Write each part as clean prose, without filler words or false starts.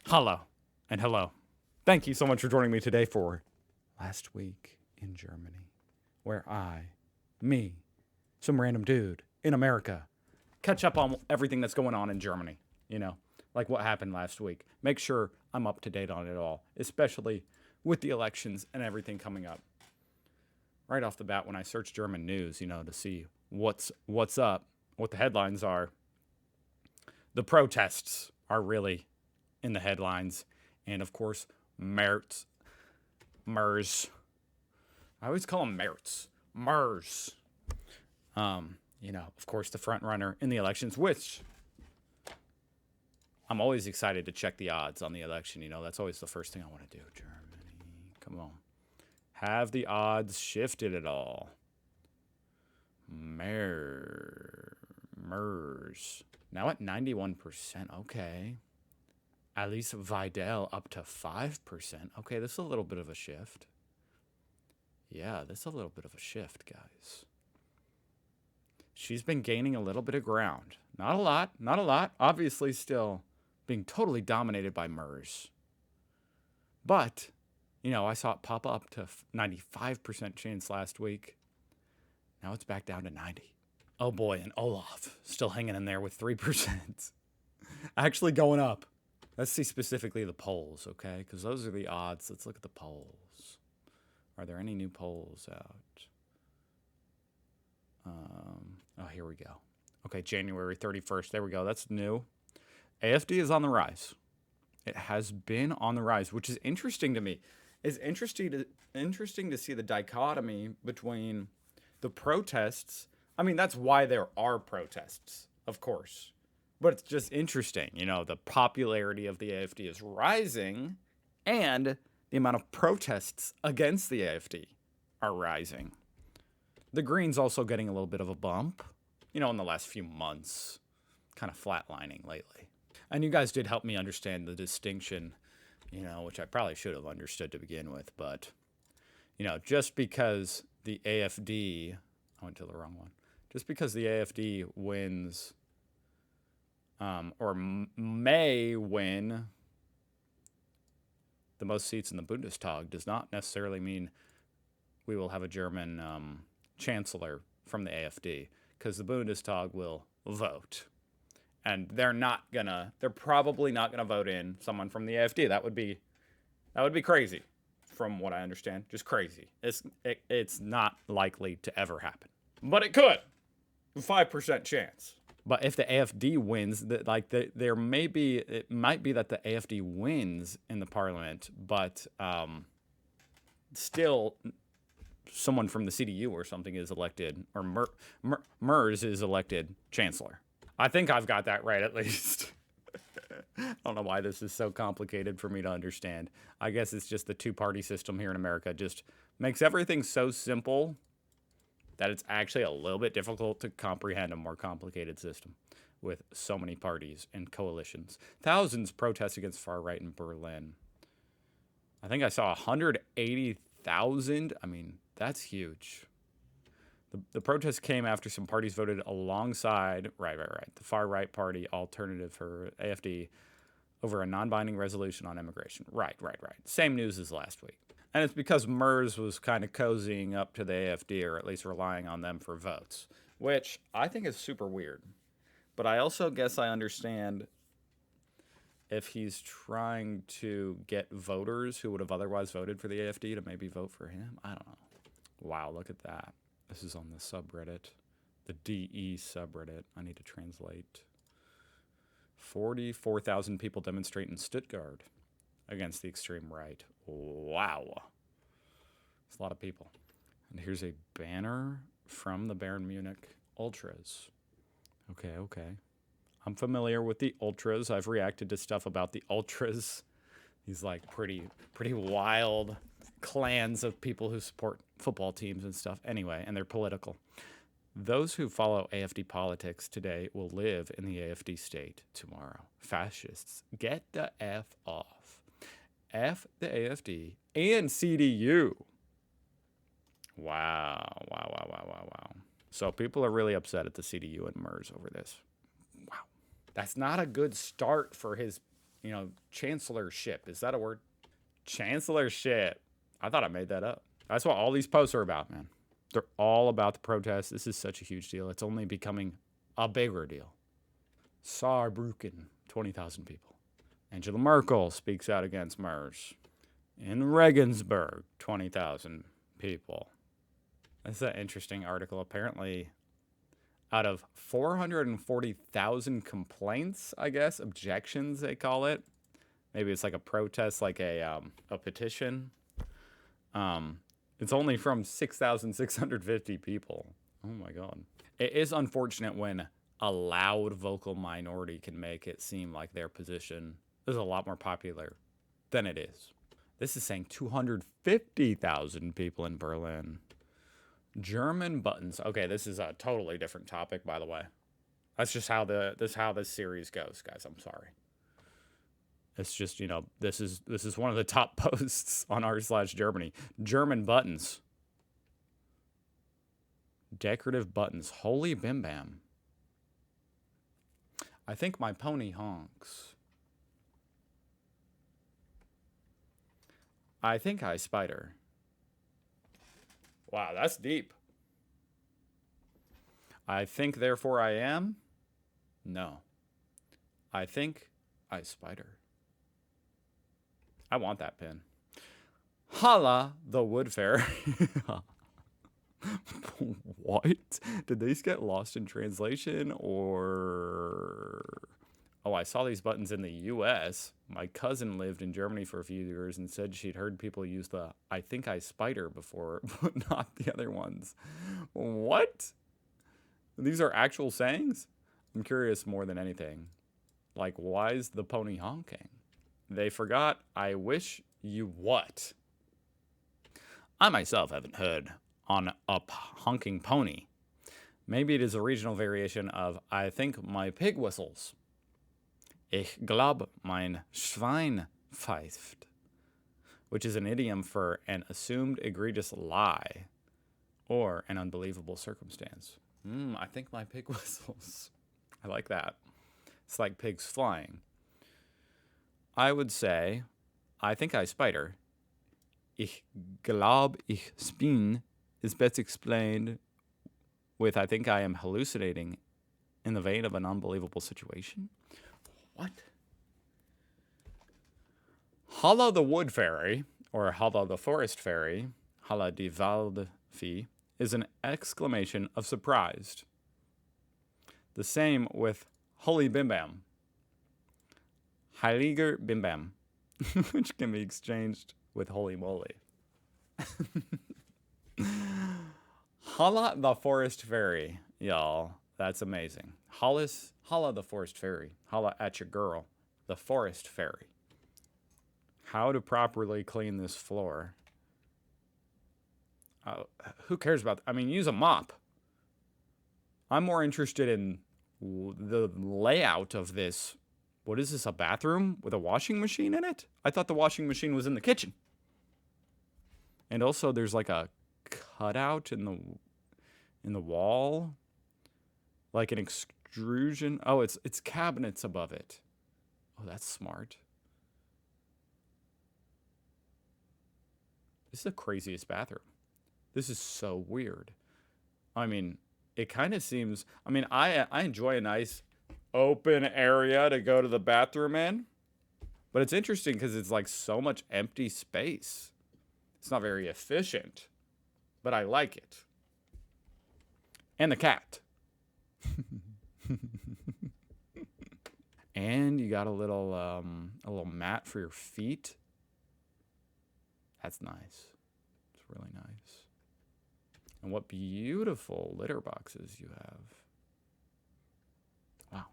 Hello and hello. Thank you so much for joining me today for Last Week in Germany, where me, some random dude in America, catch up on everything that's going on in Germany, like what happened last week. Make sure I'm up to date on it all, especially with the elections and everything coming up. Right off the bat, when I search German news, to see what's up, what the headlines are, the protests are really in the headlines. And of course, Merz. I always call him Merz. Of course, the front runner in the elections, which I'm always excited to check the odds on the election. That's always the first thing I want to do. Germany, come on. Have the odds shifted at all? Merz. Now at 91%. Okay. At least Vidal up to 5%. Okay, this is a little bit of a shift. Yeah, this is a little bit of a shift, guys. She's been gaining a little bit of ground. Not a lot. Obviously still being totally dominated by Merz. But, I saw it pop up to 95% chance last week. Now it's back down to 90. Oh boy, and Olaf still hanging in there with 3%. Actually going up. Let's see specifically the polls, okay? Because those are the odds. Let's look at the polls. Are there any new polls out? Here we go. Okay, January 31st. There we go. That's new. AFD is on the rise. It has been on the rise, which is interesting to me. It's interesting to see the dichotomy between the protests. I mean, that's why there are protests, of course. But it's just interesting, the popularity of the AFD is rising and the amount of protests against the AFD are rising. The Greens also getting a little bit of a bump, in the last few months, kind of flatlining lately. And you guys did help me understand the distinction, which I probably should have understood to begin with. But, just because the AFD, I went to the wrong one, just because the AFD wins or may win the most seats in the Bundestag does not necessarily mean we will have a German chancellor from the AFD, because the Bundestag will vote. And they're probably not gonna vote in someone from the AFD. That would be crazy, from what I understand. Just crazy. It's not likely to ever happen. But it could. 5% chance. But if the AFD wins, it might be that the AFD wins in the parliament, but still someone from the CDU or something is elected, or Merz is elected chancellor. I think I've got that right, at least. I don't know why this is so complicated for me to understand. I guess it's just the two-party system here in America just makes everything so simple that it's actually a little bit difficult to comprehend a more complicated system with so many parties and coalitions. Thousands protest against far right in Berlin. I think I saw 180,000. I mean, that's huge. The protest came after some parties voted alongside, the far right party alternative for AFD over a non-binding resolution on immigration. Right. Same news as last week. And it's because Merz was kind of cozying up to the AFD, or at least relying on them for votes, which I think is super weird. But I also guess I understand if he's trying to get voters who would have otherwise voted for the AFD to maybe vote for him. I don't know. Wow, look at that. This is on the subreddit, the DE subreddit. I need to translate. 44,000 people demonstrate in Stuttgart against the extreme right. Wow. It's a lot of people. And here's a banner from the Bayern Munich Ultras. Okay. I'm familiar with the Ultras. I've reacted to stuff about the Ultras. These pretty wild clans of people who support football teams and stuff. Anyway, and they're political. Those who follow AFD politics today will live in the AFD state tomorrow. Fascists, get the F off. F the AFD and CDU. Wow. So people are really upset at the CDU and Merz over this. Wow. That's not a good start for his chancellorship. Is that a word? Chancellorship. I thought I made that up. That's what all these posts are about, man. They're all about the protests. This is such a huge deal. It's only becoming a bigger deal. Saarbrücken, 20,000 people. Angela Merkel speaks out against MERS. In Regensburg, 20,000 people. That's an interesting article. Apparently, out of 440,000 complaints, I guess, objections they call it. Maybe it's like a protest, like a petition. It's only from 6,650 people. Oh my God. It is unfortunate when a loud vocal minority can make it seem like their position is a lot more popular than it is. This is saying 250,000 people in Berlin. German buttons. Okay, this is a totally different topic, by the way. That's just how this series goes, guys. I'm sorry. It's just, this is one of the top posts on r/Germany. German buttons. Decorative buttons. Holy bim bam. I think my pony honks. I think I spider. Wow, that's deep. I think, therefore I am? No. I think I spider. I want that pin. Holla the wood fairy. What? Did these get lost in translation or... Oh, I saw these buttons in the US. My cousin lived in Germany for a few years and said she'd heard people use the I think I spider before, but not the other ones. What? These are actual sayings? I'm curious more than anything. Like, why is the pony honking? They forgot I wish you what? I myself haven't heard on a honking pony. Maybe it is a regional variation of I think my pig whistles. Ich glaub mein Schwein pfeift, which is an idiom for an assumed egregious lie or an unbelievable circumstance. I think my pig whistles. I like that. It's like pigs flying. I would say, I think I spider. Ich glaub ich spin is best explained with I think I am hallucinating in the vein of an unbelievable situation. What? Holla the wood fairy, or holla the forest fairy, holla die Waldfee, is an exclamation of surprise. The same with holy bim bam, heiliger bim bam, which can be exchanged with holy moly. Holla the forest fairy, y'all. That's amazing. Holla the forest fairy. Holla at your girl. The forest fairy. How to properly clean this floor. Who cares about that? I mean, use a mop. I'm more interested in the layout of this. What is this, a bathroom with a washing machine in it? I thought the washing machine was in the kitchen. And also there's like a cutout in the wall. Like an extrusion. Oh, it's cabinets above it. Oh, that's smart. This is the craziest bathroom. This is so weird. I mean, it kind of seems... I mean, I enjoy a nice open area to go to the bathroom in. But it's interesting because it's like so much empty space. It's not very efficient. But I like it. And the cat. And you got a little mat for your feet. That's nice. It's really nice. And what beautiful litter boxes you have. Wow.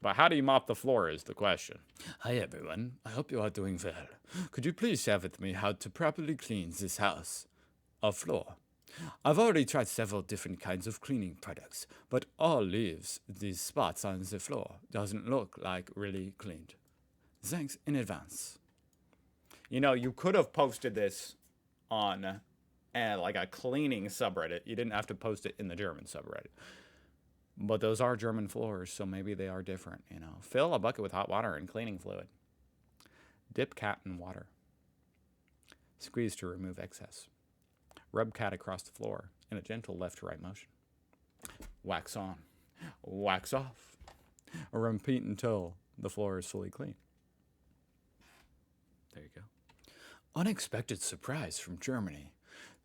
But how do you mop the floor is the question. Hi everyone. I hope you are doing well. Could you please share with me how to properly clean this house of floor? I've already tried several different kinds of cleaning products, but all leaves these spots on the floor. Doesn't look like really cleaned. Thanks in advance. You know, you could have posted this on like a cleaning subreddit. You didn't have to post it in the German subreddit. But those are German floors, so maybe they are different, you know. Fill a bucket with hot water and cleaning fluid. Dip cat in water. Squeeze to remove excess. Rub cat across the floor in a gentle left to right motion. Wax on. Wax off. Repeat until the floor is fully clean. There you go. Unexpected surprise from Germany.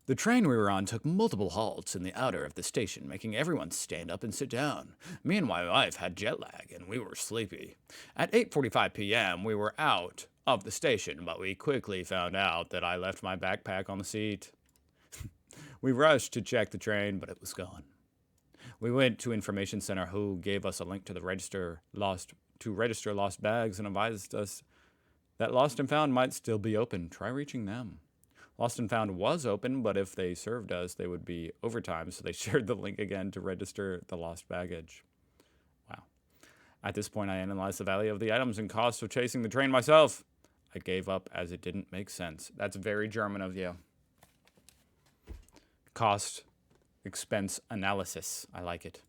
The train we were on took multiple halts in the outer of the station, making everyone stand up and sit down. Me and my wife had jet lag, and we were sleepy. At 8:45 p.m., we were out of the station, but we quickly found out that I left my backpack on the seat. We rushed to check the train, but it was gone. We went to information center, who gave us a link to the register lost bags and advised us that Lost and Found might still be open. Try reaching them. Lost and Found was open, but if they served us, they would be overtime, so they shared the link again to register the lost baggage. Wow. At this point, I analyzed the value of the items and cost of chasing the train myself. I gave up as it didn't make sense. That's very German of you. Cost expense analysis. I like it.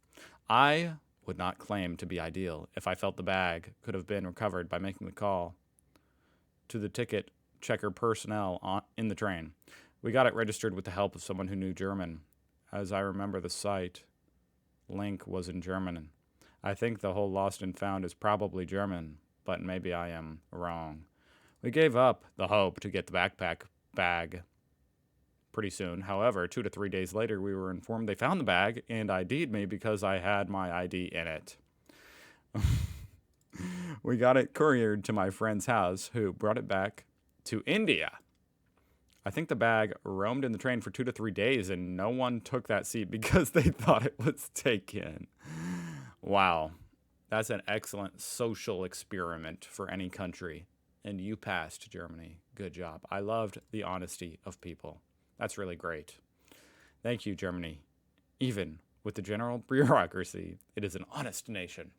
I would not claim to be ideal if I felt the bag could have been recovered by making the call to the ticket checker personnel in the train. We got it registered with the help of someone who knew German. As I remember, the site link was in German. I think the whole Lost and Found is probably German, but maybe I am wrong. We gave up the hope to get the backpack bag pretty soon. However, 2 to 3 days later, we were informed they found the bag and ID'd me because I had my ID in it. We got it couriered to my friend's house, who brought it back to India. I think the bag roamed in the train for 2 to 3 days, and no one took that seat because they thought it was taken. Wow. That's an excellent social experiment for any country. And you passed, Germany. Good job. I loved the honesty of people. That's really great. Thank you, Germany. Even with the general bureaucracy, it is an honest nation.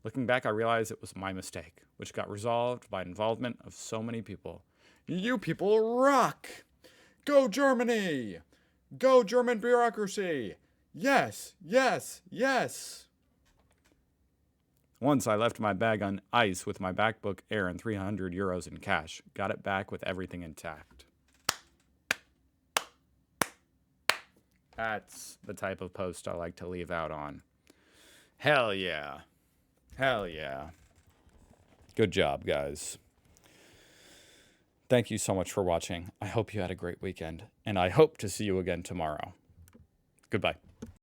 Looking back, I realized it was my mistake, which got resolved by involvement of so many people. You people rock! Go Germany! Go German bureaucracy! Yes, yes, yes! Once I left my bag on ice with my MacBook Air and 300 euros in cash. Got it back with everything intact. That's the type of post I like to leave out on. Hell yeah. Hell yeah. Good job, guys. Thank you so much for watching. I hope you had a great weekend, and I hope to see you again tomorrow. Goodbye.